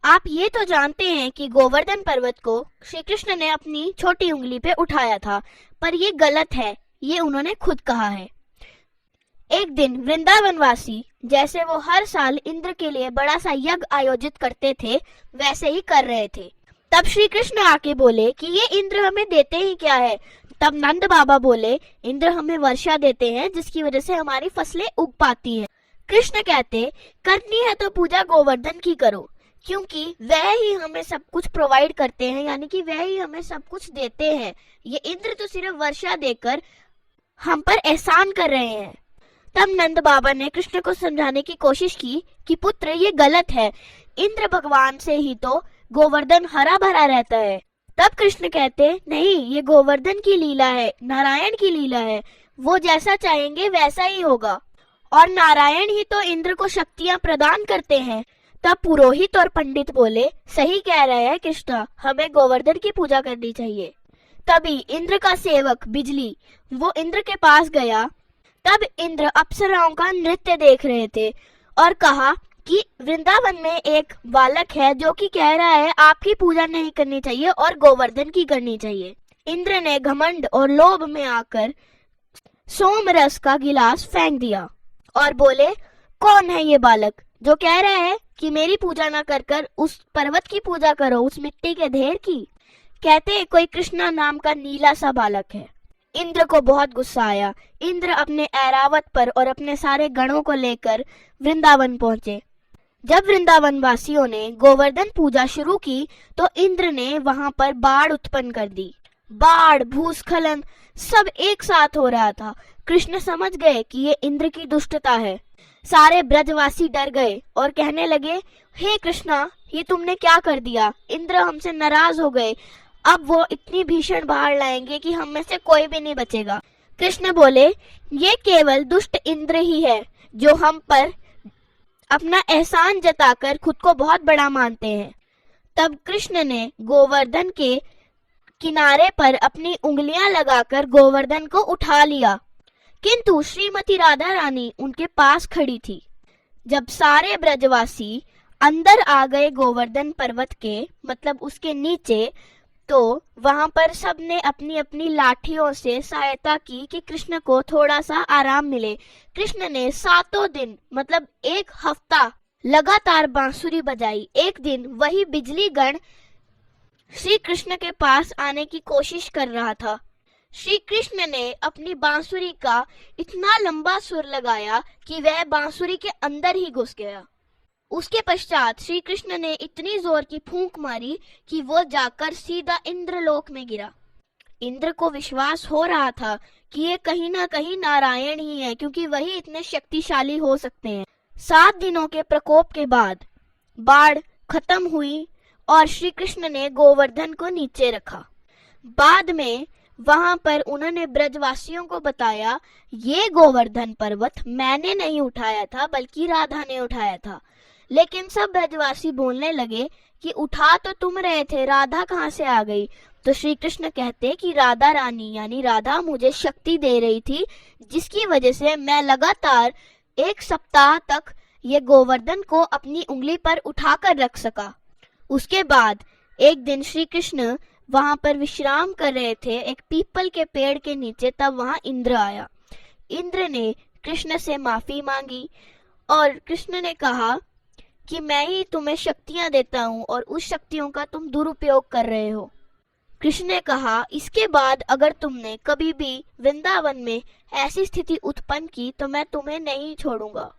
आप ये तो जानते हैं कि गोवर्धन पर्वत को श्री कृष्ण ने अपनी छोटी उंगली पे उठाया था, पर ये गलत है, ये उन्होंने खुद कहा है। एक दिन वृंदावनवासी जैसे वो हर साल इंद्र के लिए बड़ा सा यज्ञ आयोजित करते थे, वैसे ही कर रहे थे। तब श्री कृष्ण आके बोले कि ये इंद्र हमें देते ही क्या है। तब नंद बाबा बोले, इंद्र हमें वर्षा देते हैं जिसकी वजह से हमारी फसलें उग पाती हैं। कृष्ण कहते, करनी है तो पूजा गोवर्धन की करो, क्योंकि वह ही हमें सब कुछ प्रोवाइड करते हैं, यानी कि वह ही हमें सब कुछ देते हैं। ये इंद्र तो सिर्फ वर्षा देकर हम पर एहसान कर रहे हैं। तब नंद बाबा ने कृष्ण को समझाने की कोशिश की कि पुत्र ये गलत है, इंद्र भगवान से ही तो गोवर्धन हरा भरा रहता है। तब कृष्ण कहते, नहीं, ये गोवर्धन की लीला है, नारायण की लीला है, वो जैसा चाहेंगे वैसा ही होगा, और नारायण ही तो इंद्र को शक्तियां प्रदान करते हैं। तब पुरोहित और पंडित बोले, सही कह रहे हैं कृष्ण, हमें गोवर्धन की पूजा करनी चाहिए। तभी इंद्र का सेवक बिजली वो इंद्र के पास गया। तब इंद्र अप्सराओं का नृत्य देख रहे थे और कहा कि वृंदावन में एक बालक है जो कि कह रहा है आपकी पूजा नहीं करनी चाहिए और गोवर्धन की करनी चाहिए। इंद्र ने घमंड और लोभ में आकर सोम रस का गिलास फेंक दिया और बोले, कौन है ये बालक जो कह रहा है कि मेरी पूजा ना कर उस पर्वत की पूजा करो, उस मिट्टी के ढेर की। कहते कोई कृष्णा नाम का नीला सा बालक है। इंद्र को बहुत गुस्सा आया। इंद्र अपने ऐरावत पर और अपने सारे गणों को लेकर वृंदावन पहुंचे। जब वृंदावन वासियों ने गोवर्धन पूजा शुरू की तो इंद्र ने वहां पर बाढ़ उत्पन्न कर दी। बाढ़, भूस्खलन सब एक साथ हो रहा था। कृष्ण समझ गए कि ये इंद्र की दुष्टता है। सारे ब्रजवासी डर गए और कहने लगे, हे कृष्णा, ये तुमने क्या कर दिया? इंद्र हमसे नाराज हो गए, अब वो इतनी भीषण बाढ़ लाएंगे कि हम में से कोई भी नहीं बचेगा। कृष्ण बोले, ये केवल दुष्ट इंद्र ही है जो हम पर अपना एहसान जताकर खुद को बहुत बड़ा मानते हैं। तब कृष्ण ने गोवर्धन के किनारे पर अपनी उंगलियां लगाकर गोवर्धन को उठा लिया, किंतु श्रीमती राधा रानी उनके पास खड़ी थी। जब सारे ब्रजवासी अंदर आ गए गोवर्धन पर्वत के, मतलब उसके नीचे, तो वहां पर सबने अपनी अपनी लाठियों से सहायता की कि कृष्ण को थोड़ा सा आराम मिले। कृष्ण ने 7 दिन मतलब 1 हफ्ता लगातार बांसुरी बजाई। एक दिन वही बिजली गण श्री कृष्ण के पास आने की कोशिश कर रहा था। श्री कृष्ण ने अपनी बांसुरी का इतना लंबा सुर लगाया कि वह बांसुरी के अंदर ही घुस गया। उसके पश्चात श्री कृष्ण ने इतनी जोर की फूंक मारी कि वो जाकर सीधा इंद्रलोक में गिरा। इंद्र को विश्वास हो रहा था कि ये कहीं ना कहीं नारायण ही है, क्योंकि वही इतने शक्तिशाली हो सकते हैं। 7 दिनों के प्रकोप के बाद बाढ़ खत्म हुई और श्री कृष्ण ने गोवर्धन को नीचे रखा। बाद में वहां पर उन्होंने ब्रजवासियों को बताया, ये गोवर्धन पर्वत मैंने नहीं उठाया था बल्कि राधा ने उठाया था। लेकिन सब ब्रजवासी बोलने लगे कि उठा तो तुम रहे थे, राधा कहाँ से आ गई? तो श्री कृष्ण कहते कि राधा रानी यानी राधा मुझे शक्ति दे रही थी, जिसकी वजह से मैं लगातार 1 सप्ताह तक ये गोवर्धन को अपनी उंगली पर उठाकर रख सका। उसके बाद एक दिन श्री कृष्ण वहां पर विश्राम कर रहे थे एक पीपल के पेड़ के नीचे। तब वहां इंद्र आया। इंद्र ने कृष्ण से माफी मांगी और कृष्ण ने कहा कि मैं ही तुम्हें शक्तियां देता हूँ और उस शक्तियों का तुम दुरुपयोग कर रहे हो। कृष्ण ने कहा, इसके बाद अगर तुमने कभी भी वृंदावन में ऐसी स्थिति उत्पन्न की तो मैं तुम्हें नहीं छोड़ूंगा।